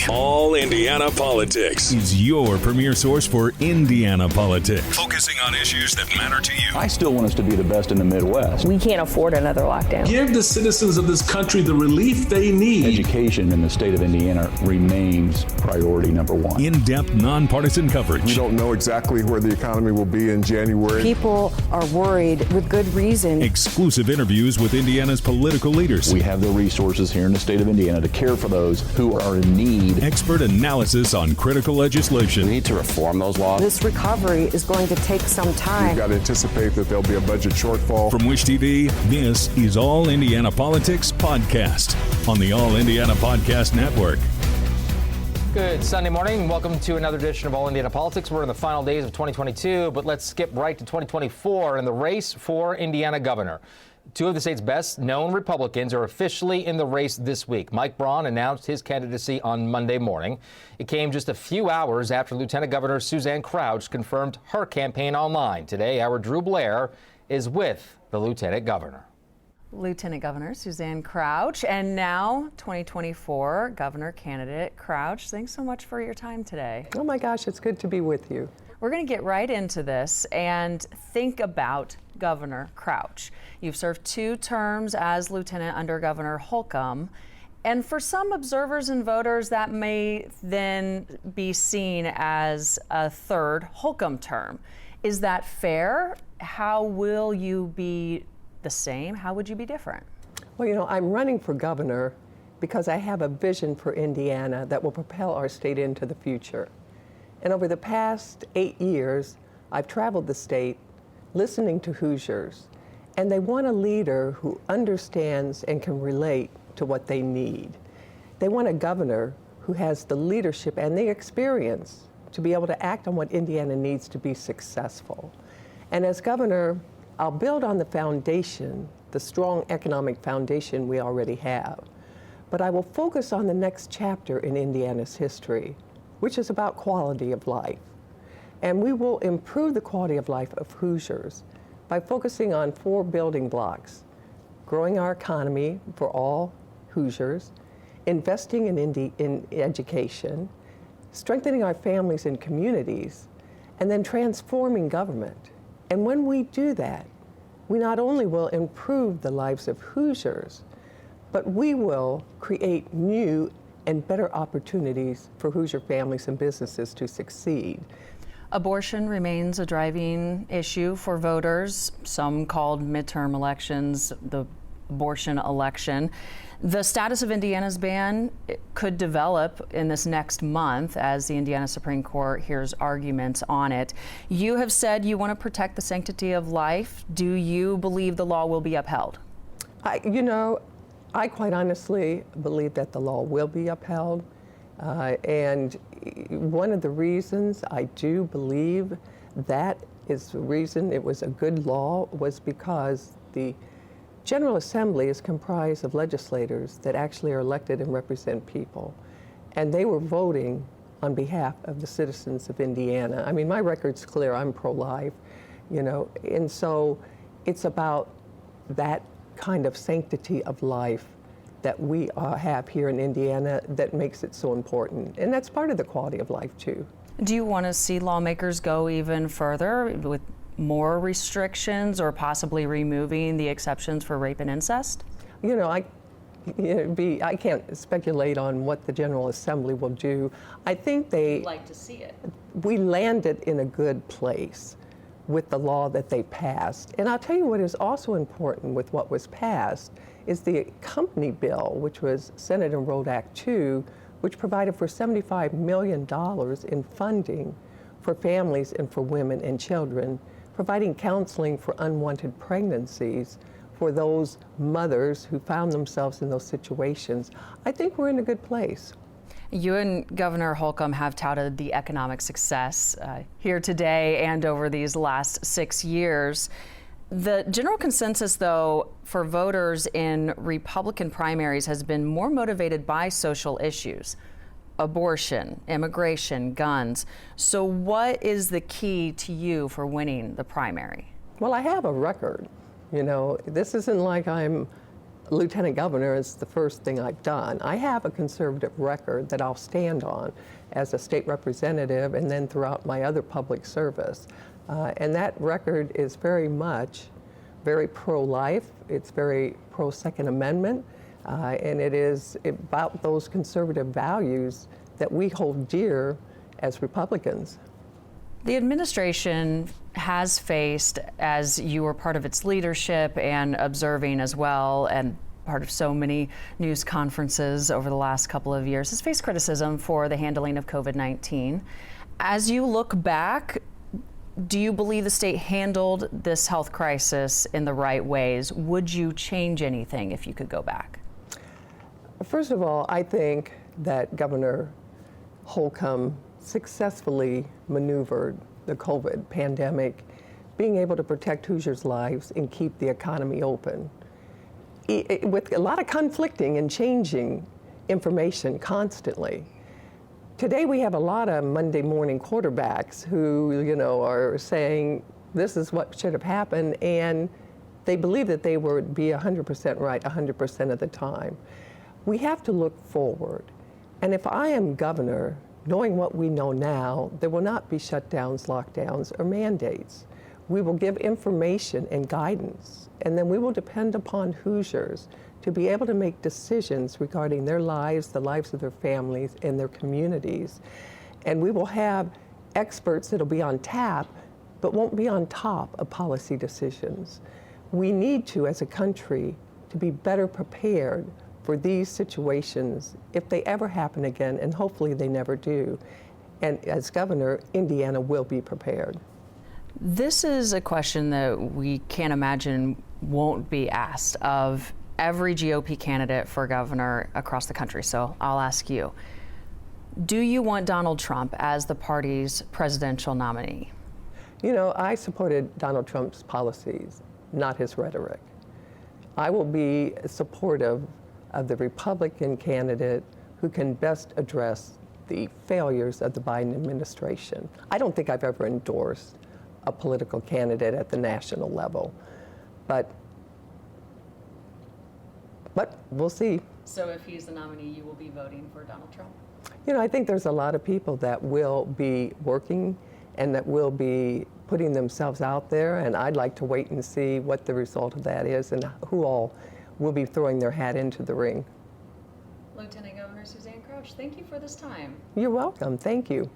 All Indiana Politics is your premier source for Indiana politics, focusing on issues that matter to you. I still want us to be the best in the Midwest. We can't afford another lockdown. Give the citizens of this country the relief they need. Education in the state of Indiana remains priority number one. In-depth, nonpartisan coverage. We don't know exactly where the economy will be in January. People are worried with good reason. Exclusive interviews with Indiana's political leaders. We have the resources here in the state of Indiana to care for those who are in need. Expert analysis on critical legislation. We need to reform those laws. This recovery is going to take some time. We've got to anticipate that there'll be a budget shortfall. From Wish TV, this is All Indiana Politics Podcast on the All Indiana Podcast Network. Good Sunday morning. Welcome to another edition of All Indiana Politics. We're in the final days of 2022, but let's skip right to 2024 and the race for Indiana governor. Two of the state's best known Republicans are officially in the race this week. Mike Braun announced his candidacy on Monday morning. It came just a few hours after Lieutenant Governor Suzanne Crouch confirmed her campaign online. Today, our Drew Blair is with the Lieutenant Governor. Lieutenant Governor Suzanne Crouch, and now 2024 Governor candidate Crouch. Thanks so much for your time today. Oh my gosh, it's good to be with you. We're going to get right into this and think about Governor Crouch. You've served 2 terms as lieutenant under Governor Holcomb, and for some observers and voters that may then be seen as a third Holcomb term. Is that fair? How will you be the same? How would you be different? Well, you know, I'm running for governor because I have a vision for Indiana that will propel our state into the future. And over the past 8 years, I've traveled the state listening to Hoosiers, and they want a leader who understands and can relate to what they need. They want a governor who has the leadership and the experience to be able to act on what Indiana needs to be successful. And as governor, I'll build on the foundation, the strong economic foundation we already have. But I will focus on the next chapter in Indiana's history, which is about quality of life. And we will improve the quality of life of Hoosiers by focusing on 4 building blocks: growing our economy for all Hoosiers, investing in education, strengthening our families and communities, and then transforming government. And when we do that, we not only will improve the lives of Hoosiers, but we will create new and better opportunities for Hoosier families and businesses to succeed. Abortion remains a driving issue for voters, some called midterm elections the abortion election. The status of Indiana's ban could develop in this next month as the Indiana Supreme Court hears arguments on it. You have said you want to protect the sanctity of life. Do you believe the law will be upheld? I quite honestly believe that the law will be upheld. And one of the reasons I do believe that is the reason it was a good law was because the General Assembly is comprised of legislators that actually are elected and represent people. And they were voting on behalf of the citizens of Indiana. I mean, my record's clear, I'm pro-life, and so it's about that kind of sanctity of life that we have here in Indiana that makes it so important. And that's part of the quality of life, too. Do you want to see lawmakers go even further with more restrictions or possibly removing the exceptions for rape and incest? I can't speculate on what the General Assembly will do. I think they like to see it. We landed in a good place with the law that they passed. And I'll tell you what is also important with what was passed is the company bill, which was Senate Enrolled Act 2, which provided for $75 million in funding for families and for women and children, providing counseling for unwanted pregnancies for those mothers who found themselves in those situations. I think we're in a good place. You and Governor Holcomb have touted the economic success here today and over these last 6 years. The general consensus, though, for voters in Republican primaries has been more motivated by social issues: abortion, immigration, guns. So what is the key to you for winning the primary? Well, I have a record. This isn't like I'm lieutenant governor is the first thing I've done. I have a conservative record that I'll stand on as a state representative and then throughout my other public service. And that record is very pro-life. It's very pro-Second Amendment. And it is about those conservative values that we hold dear as Republicans. The administration has faced, as you were part of its leadership and observing as well, and part of so many news conferences over the last couple of years, has faced criticism for the handling of COVID-19. As you look back, do you believe the state handled this health crisis in the right ways? Would you change anything if you could go back? First of all, I think that Governor Holcomb successfully maneuvered the COVID pandemic, being able to protect Hoosiers' lives and keep the economy open. With a lot of conflicting and changing information constantly. Today we have a lot of Monday morning quarterbacks who, are saying this is what should have happened, and they believe that they would be 100% right 100% of the time. We have to look forward. And if I am governor, knowing what we know now, there will not be shutdowns, lockdowns, or mandates. We will give information and guidance, and then we will depend upon Hoosiers to be able to make decisions regarding their lives, the lives of their families, and their communities. And we will have experts that'll be on tap, but won't be on top of policy decisions. We need to, as a country, to be better prepared for these situations if they ever happen again, and hopefully they never do. And as governor, Indiana will be prepared. This is a question that we can't imagine won't be asked of every GOP candidate for governor across the country. So I'll ask you, do you want Donald Trump as the party's presidential nominee? I supported Donald Trump's policies, not his rhetoric. I will be supportive of the Republican candidate who can best address the failures of the Biden administration. I don't think I've ever endorsed a political candidate at the national level, but we'll see. So if he's the nominee, you will be voting for Donald Trump? I think there's a lot of people that will be working and that will be putting themselves out there, and I'd like to wait and see what the result of that is and who all will be throwing their hat into the ring. Lieutenant Governor Suzanne Crouch, thank you for this time. You're welcome. Thank you.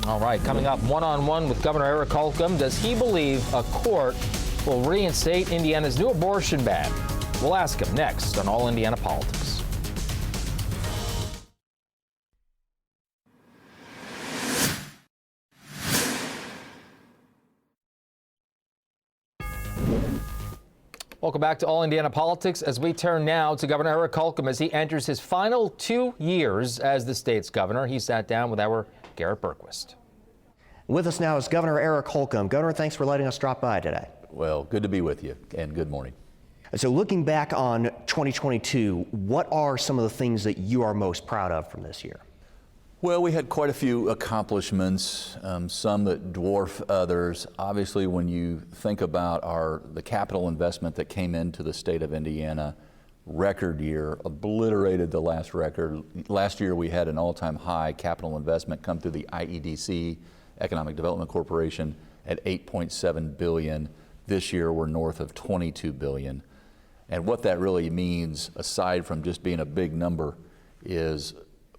All right, coming up, one-on-one with Governor Eric Holcomb. Does he believe a court will reinstate Indiana's new abortion ban? We'll ask him next on All Indiana Politics. Welcome back to All Indiana Politics as we turn now to Governor Eric Holcomb as he enters his final 2 years as the state's governor. He sat down with our Garrett Berquist. With us now is Governor Eric Holcomb. Governor, thanks for letting us drop by today. Well, good to be with you, and good morning. So looking back on 2022, what are some of the things that you are most proud of from this year? Well, we had quite a few accomplishments, some that dwarf others. Obviously, when you think about the capital investment that came into the state of Indiana, record year, obliterated the last record. Last year, we had an all-time high capital investment come through the IEDC, Economic Development Corporation, at $8.7 billion. This year, we're north of $22 billion. And what that really means, aside from just being a big number, is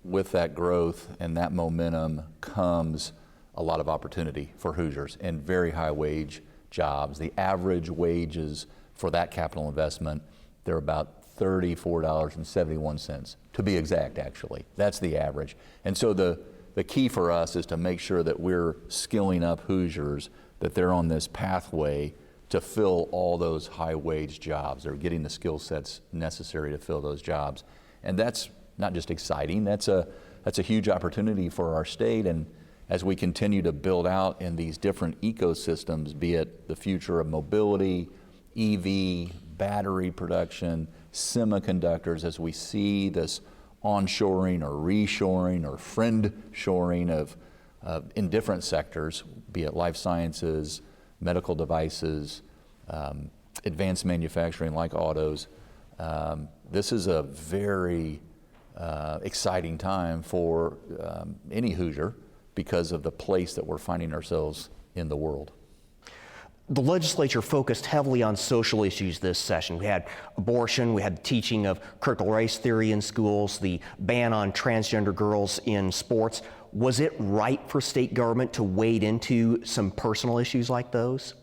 with that growth and that momentum comes a lot of opportunity for Hoosiers and very high wage jobs. The average wages for that capital investment, they're about $34.71, to be exact, actually. That's the average. And so the key for us is to make sure that we're skilling up Hoosiers, that they're on this pathway to fill all those high wage jobs. They're getting the skill sets necessary to fill those jobs. And that's not just exciting, that's a huge opportunity for our state. And as we continue to build out in these different ecosystems, be it the future of mobility, EV, battery production, semiconductors, as we see this onshoring or reshoring or friend-shoring of in different sectors, be it life sciences, medical devices, advanced manufacturing like autos. This is a very exciting time for any Hoosier because of the place that we're finding ourselves in the world. The legislature focused heavily on social issues this session. We had abortion, we had the teaching of critical race theory in schools, the ban on transgender girls in sports. Was it right for state government to wade into some personal issues like those?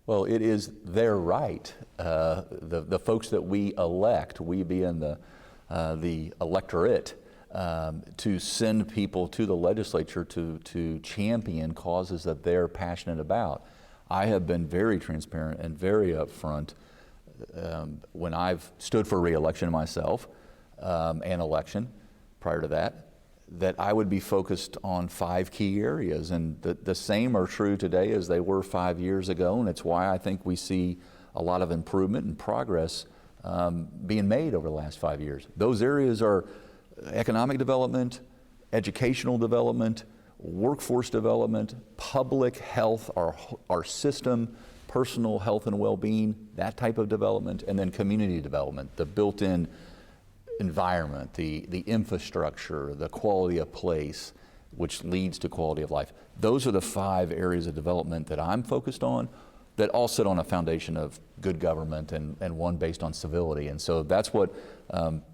Well, it is their right. The folks that we elect, we being the electorate, to send people to the legislature to champion causes that they're passionate about. I have been very transparent and very upfront when I've stood for re-election myself and election prior to that I would be focused on 5 key areas. And the same are true today as they were 5 years ago. And it's why I think we see a lot of improvement and progress being made over the last 5 years. Those areas are economic development, educational development, workforce development, public health, our system, personal health and well-being, that type of development, and then community development, the built-in environment, the infrastructure, the quality of place, which leads to quality of life. Those are the 5 areas of development that I'm focused on that all sit on a foundation of good government and one based on civility. And so that's what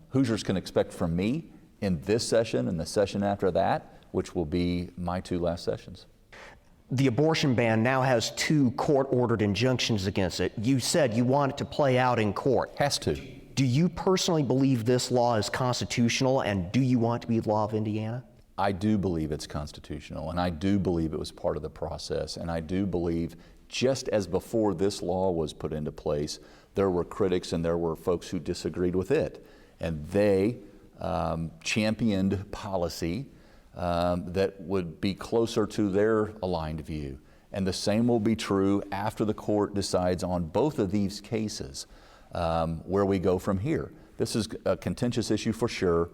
Hoosiers can expect from me in this session and the session after that, which will be my 2 last sessions. The abortion ban now has 2 court-ordered injunctions against it. You said you want it to play out in court. Has to. Do you personally believe this law is constitutional, and do you want it to be the law of Indiana? I do believe it's constitutional, and I do believe it was part of the process, and I do believe just as before this law was put into place, there were critics and there were folks who disagreed with it, and they championed policy that would be closer to their aligned view. And the same will be true after the court decides on both of these cases, where we go from here. This is a contentious issue for sure.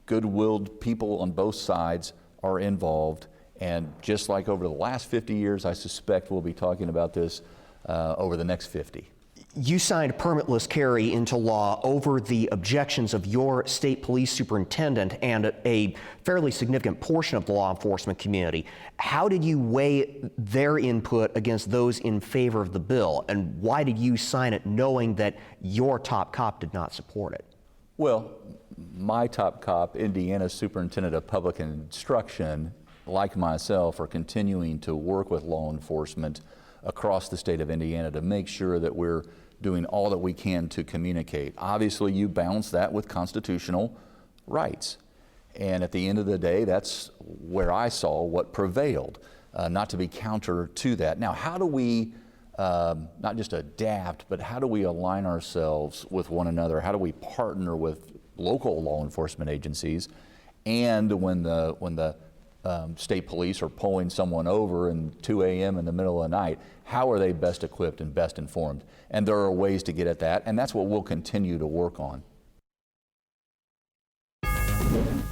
Good-willed people on both sides are involved, and just like over the last 50 years, I suspect we'll be talking about this over the next 50. You signed permitless carry into law over the objections of your state police superintendent and a fairly significant portion of the law enforcement community. How did you weigh their input against those in favor of the bill, and why did you sign it knowing that your top cop did not support it? Well, my top cop, Indiana Superintendent of Public Instruction, like myself, are continuing to work with law enforcement across the state of Indiana to make sure that we're doing all that we can to communicate. Obviously, you balance that with constitutional rights. And at the end of the day, that's where I saw what prevailed, not to be counter to that. Now, how do we not just adapt, but how do we align ourselves with one another? How do we partner with local law enforcement agencies? And when the state police are pulling someone over at 2 a.m. in the middle of the night, how are they best equipped and best informed? And there are ways to get at that, and that's what we'll continue to work on.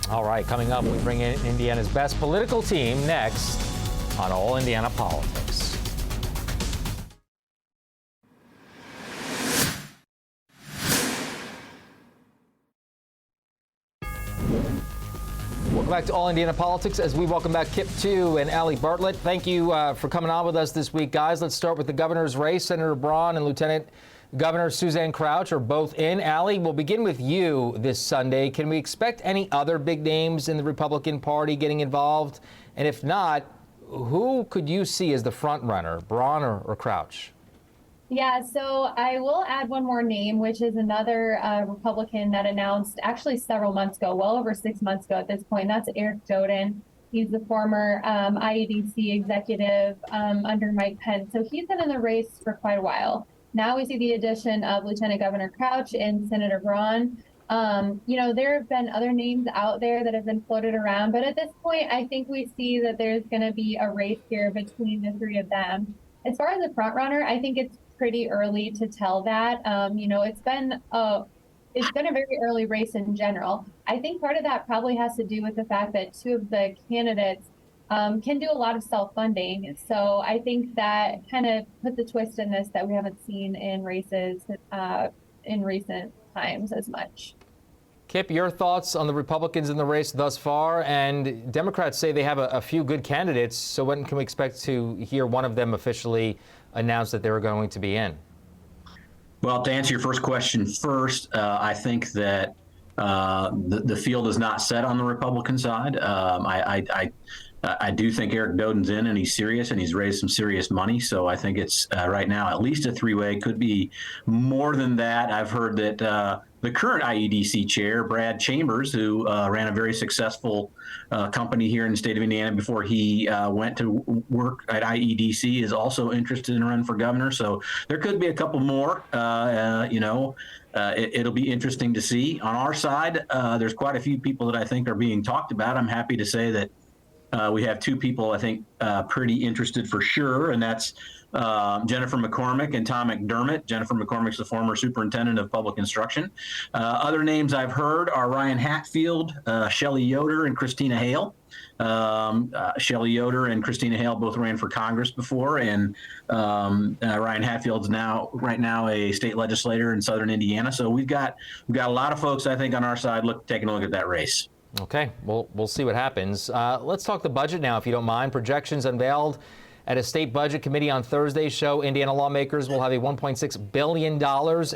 All right, coming up, we bring in Indiana's best political team next on All Indiana Politics. Welcome back to All Indiana Politics as we welcome back Kip Tew and Allie Bartlett. Thank you for coming on with us this week, guys. Let's start with the governor's race. Senator Braun and Lieutenant Governor Suzanne Crouch are both in. Allie, we'll begin with you this Sunday. Can we expect any other big names in the Republican Party getting involved? And if not, who could you see as the front runner, Braun or Crouch? Yeah, so I will add one more name, which is another Republican that announced actually several months ago, well over 6 months ago at this point. That's Eric Doden. He's the former IEDC executive under Mike Pence. So he's been in the race for quite a while. Now we see the addition of Lieutenant Governor Crouch and Senator Braun. There have been other names out there that have been floated around, but at this point, I think we see that there's going to be a race here between the 3 of them. As far as the front runner, I think it's pretty early to tell that. It's been a very early race in general. I think part of that probably has to do with the fact that 2 of the candidates can do a lot of self-funding. So I think that kind of puts a twist in this that we haven't seen in races in recent times as much. Kip, your thoughts on the Republicans in the race thus far? And Democrats say they have a few good candidates, so when can we expect to hear one of them officially announce that they were going to be in? Well, to answer your first question first, I think that the field is not set on the Republican side. I do think Eric Doden's in, and he's serious, and he's raised some serious money. So I think it's right now at least a three-way, could be more than that. I've heard that the current IEDC chair, Brad Chambers, who ran a very successful company here in the state of Indiana before he went to work at IEDC, is also interested in running for governor. So there could be a couple more. It'll be interesting to see. On our side, there's quite a few people that I think are being talked about. I'm happy to say that we have two people I think pretty interested for sure, and that's Jennifer McCormick and Tom McDermott. Jennifer McCormick's the former superintendent of public instruction. Other names I've heard are Ryan Hatfield, Shelley Yoder, and Christina Hale. Shelley Yoder and Christina Hale both ran for Congress before, and Ryan Hatfield's right now a state legislator in Southern Indiana. So we've got a lot of folks I think on our side taking a look at that race. Okay, we'll see what happens. Let's talk the budget now, if you don't mind. Projections unveiled at a state budget committee on Thursday show Indiana lawmakers will have a $1.6 billion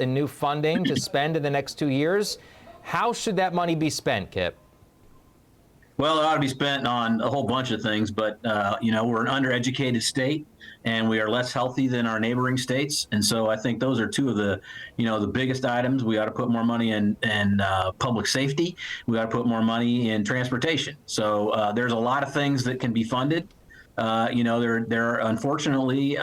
in new funding to spend in the next 2 years. How should that money be spent, Kip? Well, it ought to be spent on a whole bunch of things, but we're an undereducated state, and we are less healthy than our neighboring states, and so I think those are two of the biggest items. We ought to put more money in public safety. We ought to put more money in transportation. So there's a lot of things that can be funded. There are unfortunately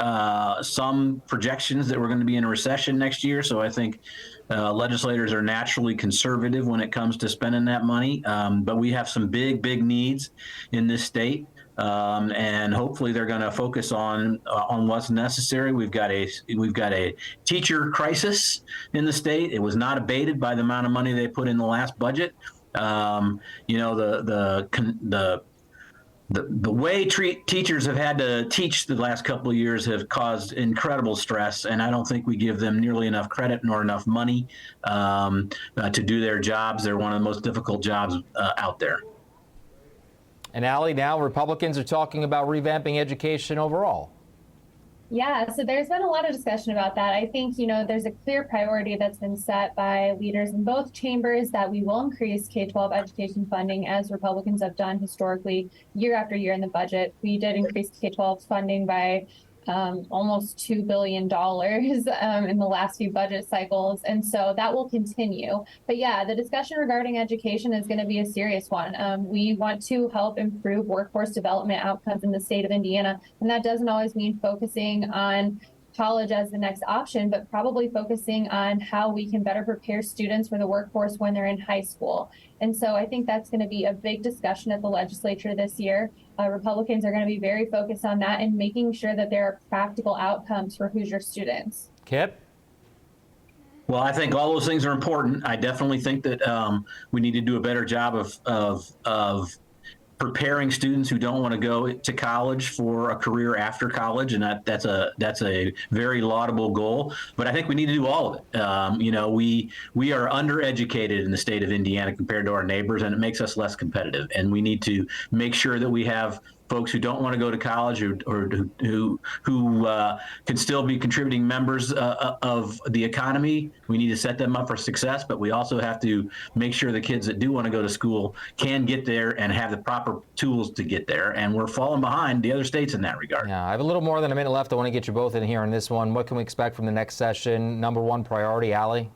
some projections that we're going to be in a recession next year. So I think legislators are naturally conservative when it comes to spending that money. But we have some big needs in this state. And hopefully they're going to focus on what's necessary. We've got a teacher crisis in the state. It was not abated by the amount of money they put in the last budget. The way teachers have had to teach the last couple of years have caused incredible stress, and I don't think we give them nearly enough credit nor enough money to do their jobs. They're one of the most difficult jobs out there. And Allie, now Republicans are talking about revamping education overall. Yeah, so there's been a lot of discussion about that. I think, there's a clear priority that's been set by leaders in both chambers that we will increase K-12 education funding, as Republicans have done historically year after year in the budget. We did increase K-12 funding by almost $2 billion in the last few budget cycles. And so that will continue. But yeah, the discussion regarding education is going to be a serious one. We want to help improve workforce development outcomes in the state of Indiana. And that doesn't always mean focusing on college as the next option, but probably focusing on how we can better prepare students for the workforce when they're in high school. And so I think that's going to be a big discussion at the legislature this year. Republicans are going to be very focused on that and making sure that there are practical outcomes for Hoosier students. Kip? Well, I think all those things are important. I definitely think that we need to do a better job of preparing students who don't want to go to college for a career after college, and that's a very laudable goal. But I think we need to do all of it. We are undereducated in the state of Indiana compared to our neighbors, and it makes us less competitive. And we need to make sure that we have folks who don't want to go to college or who can still be contributing members of the economy. We need to set them up for success, but we also have to make sure the kids that do want to go to school can get there and have the proper tools to get there. And we're falling behind the other states in that regard. Yeah, I have a little more than a minute left. I want to get you both in here on this one. What can we expect from the next session? Number one priority, Allie?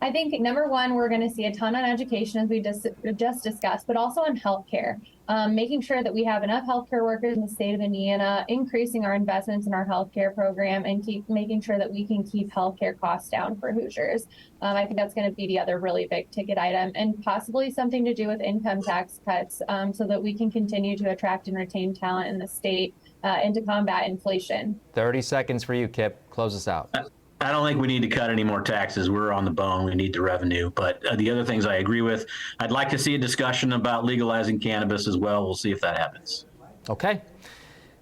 I think number one, we're going to see a ton on education, as we just discussed, but also on healthcare. Making sure that we have enough healthcare workers in the state of Indiana, increasing our investments in our healthcare program, and keep making sure that we can keep healthcare costs down for Hoosiers. I think that's going to be the other really big ticket item, and possibly something to do with income tax cuts, so that we can continue to attract and retain talent in the state and to combat inflation. 30 seconds for you, Kip. Close us out. I don't think we need to cut any more taxes. We're on the bone. We need the revenue. But the other things I agree with. I'd like to see a discussion about legalizing cannabis as well. We'll see if that happens. Okay.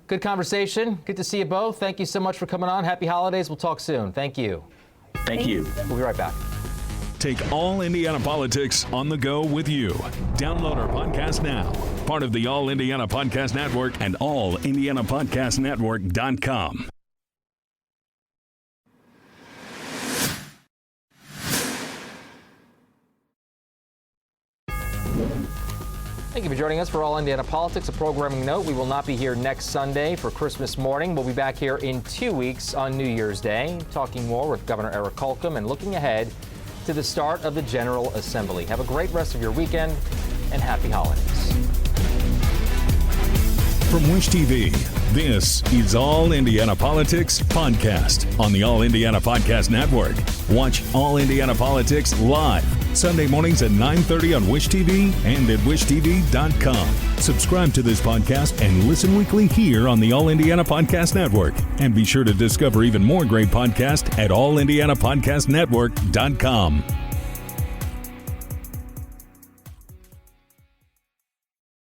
Good conversation. Good to see you both. Thank you so much for coming on. Happy holidays. We'll talk soon. Thank you. Thank you. We'll be right back. Take All Indiana Politics on the go with you. Download our podcast now. Part of the All Indiana Podcast Network and allindianapodcastnetwork.com. Thank you for joining us for All Indiana Politics. A programming note, we will not be here next Sunday for Christmas morning. We'll be back here in 2 weeks on New Year's Day, talking more with Governor Eric Holcomb and looking ahead to the start of the General Assembly. Have a great rest of your weekend and happy holidays. From Wish TV, this is All Indiana Politics Podcast on the All Indiana Podcast Network. Watch All Indiana Politics live Sunday mornings at 9:30 on Wish TV and at wishtv.com. Subscribe to this podcast and listen weekly here on the All Indiana Podcast Network. And be sure to discover even more great podcasts at allindianapodcastnetwork.com.